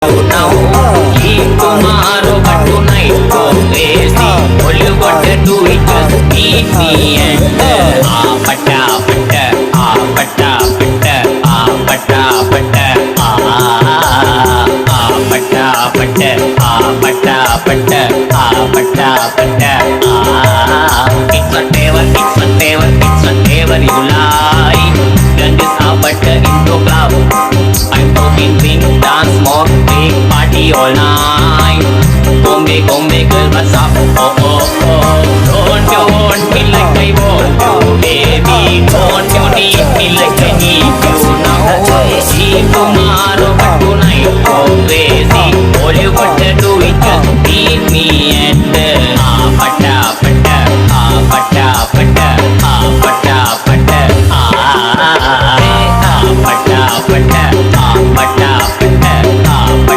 now. Leave tomorrow, but tonight go crazy. All you gotta do is just meet me and pata pata, pata pata, pata pata, pata pata, pata pata, pata pata. It's whatever, it's whatever, it's whatever you like. Turn this butter into club. I'm talking drink, dance, smoke, big party all night. Come girl, what's up? Oh oh oh. Don't you want me like I want you, baby? Don't you need me like I need you now? See tomorrow, but tonight, oh baby.